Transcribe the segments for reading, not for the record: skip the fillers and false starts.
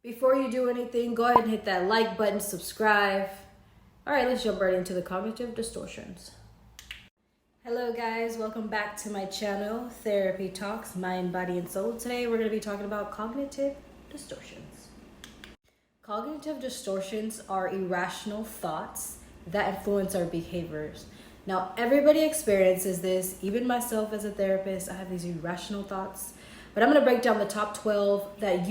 Before you do anything, go ahead and hit that like button, subscribe. All right, let's jump right into the cognitive distortions. Hello guys, welcome back to my channel, Therapy Talks, Mind, Body, and Soul. Today we're going to be talking about cognitive distortions. Cognitive distortions are irrational thoughts that influence our behaviors. Now, everybody experiences this, even myself as a therapist. I have these irrational thoughts, but I'm going to break down the top 12 that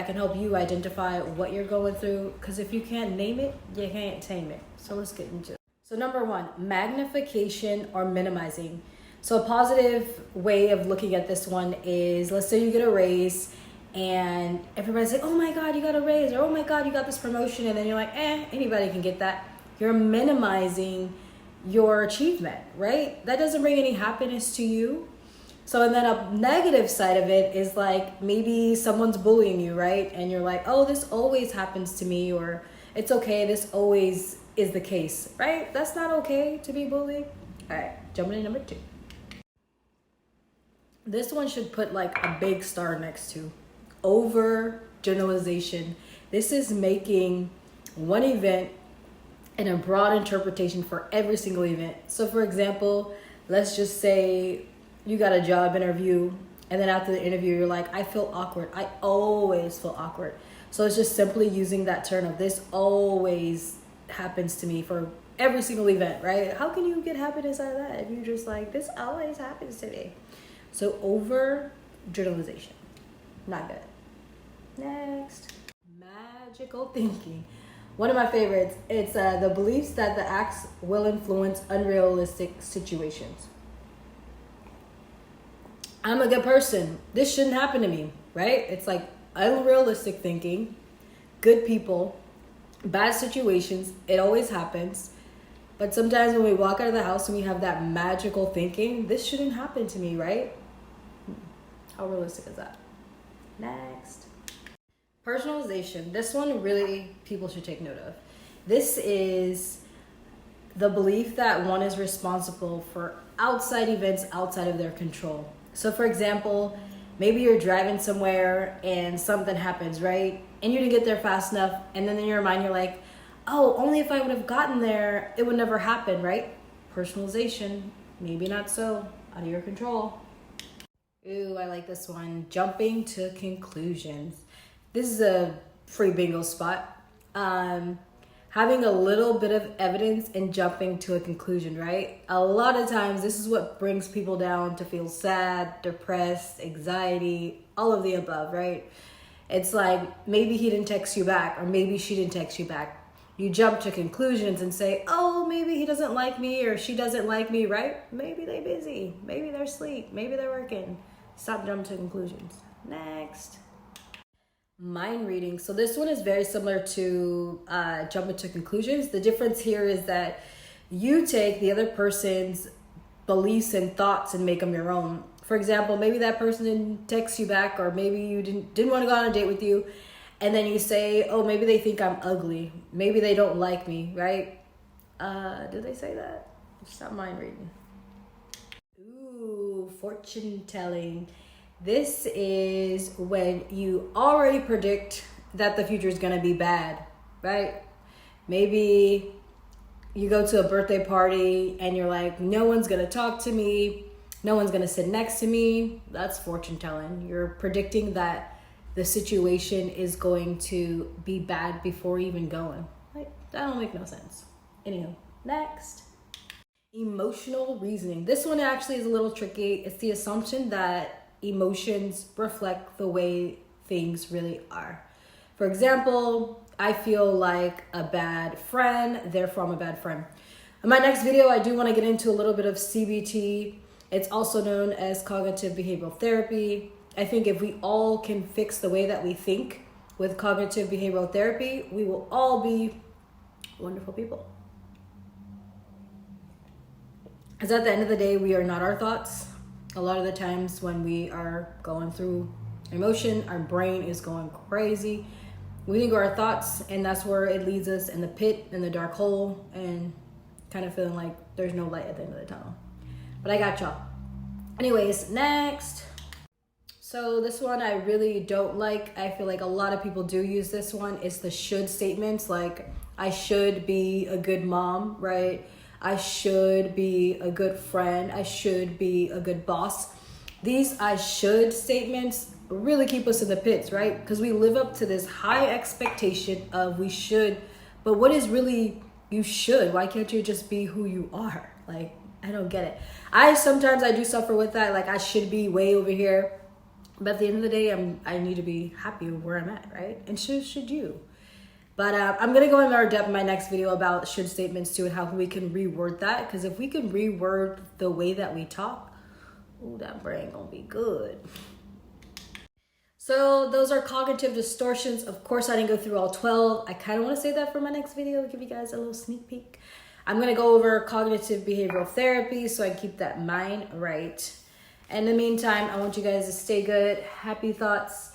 can help you identify what you're going through, because if you can't name it, you can't tame it. So let's get into it. So number one, magnification or minimizing. So a positive way of looking at this one is, let's say you get a raise and everybody's like, oh my God, you got a raise, or oh my God, you got this promotion. And then you're like, anybody can get that. You're minimizing your achievement, right? That doesn't bring any happiness to you. So, and then a negative side of it is like, maybe someone's bullying you, right? And you're like, oh, this always happens to me, or it's okay, this always is the case, right? That's not okay to be bullied. All right, jumping to number two. This one should put like a big star next to over generalization. This is making one event and a broad interpretation for every single event. So for example, let's just say you got a job interview, and then after the interview, you're like, I feel awkward. I always feel awkward. So it's just simply using that term of this always happens to me for every single event, right? How can you get happiness out of that if you're just like, this always happens to me? So over generalization, not good. Next, magical thinking. One of my favorites, it's the beliefs that the acts will influence unrealistic situations. I'm a good person. This shouldn't happen to me, right? It's like unrealistic thinking, good people, bad situations. It always happens. But sometimes when we walk out of the house and we have that magical thinking, this shouldn't happen to me, right? How realistic is that? Next. Personalization. This one really people should take note of. This is the belief that one is responsible for outside events outside of their control. So for example, maybe you're driving somewhere and something happens, right? And you didn't get there fast enough. And then in your mind, you're like, oh, only if I would have gotten there, it would never happen, right? Personalization. Maybe not so. Out of your control. Ooh, I like this one. Jumping to conclusions. This is a free bingo spot. Having a little bit of evidence and jumping to a conclusion, right? A lot of times this is what brings people down to feel sad, depressed, anxiety, all of the above, right? It's like, maybe he didn't text you back, or maybe she didn't text you back. You jump to conclusions and say, oh, maybe he doesn't like me or she doesn't like me, right? Maybe they're busy. Maybe they're asleep. Maybe they're working. Stop jumping to conclusions. Next. Mind reading. So this one is very similar to jumping to conclusions. The difference here is that you take the other person's beliefs and thoughts and make them your own. For example, maybe that person didn't text you back, or maybe you didn't want to go on a date with you, and then you say, oh, maybe they think I'm ugly. Maybe they don't like me, right? Did they say that? Stop mind reading. Ooh, fortune telling. This is when you already predict that the future is going to be bad, right? Maybe you go to a birthday party and you're like, no one's going to talk to me. No one's going to sit next to me. That's fortune telling. You're predicting that the situation is going to be bad before even going. Like, that don't make no sense. Anyhow, next. Emotional reasoning. This one actually is a little tricky. It's the assumption that emotions reflect the way things really are. For example, I feel like a bad friend, therefore I'm a bad friend. In my next video, I do want to get into a little bit of CBT. It's also known as cognitive behavioral therapy. I think if we all can fix the way that we think with cognitive behavioral therapy, we will all be wonderful people. Because at the end of the day, we are not our thoughts. A lot of the times when we are going through emotion, our brain is going crazy. We think of our thoughts, and that's where it leads us in the pit, in the dark hole, and kind of feeling like there's no light at the end of the tunnel. But I got y'all. Anyways, next. So this one I really don't like. I feel like a lot of people do use this one. It's the should statements, like I should be a good mom, right? I should be a good friend. I should be a good boss. These I should statements really keep us in the pits, right? Because we live up to this high expectation of we should, but what is really you should? Why can't you just be who you are? Like, I don't get it. Sometimes I do suffer with that. Like, I should be way over here. But at the end of the day, I need to be happy where I'm at, right? And should you. But I'm going to go in more depth in my next video about should statements too and how we can reword that. Because if we can reword the way that we talk, ooh, that brain going to be good. So those are cognitive distortions. Of course, I didn't go through all 12. I kind of want to say that for my next video, give you guys a little sneak peek. I'm going to go over cognitive behavioral therapy so I keep that mind right. In the meantime, I want you guys to stay good. Happy thoughts.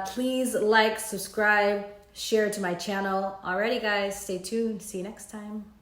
Please like, subscribe, share to my channel. Alrighty, guys, stay tuned. See you next time.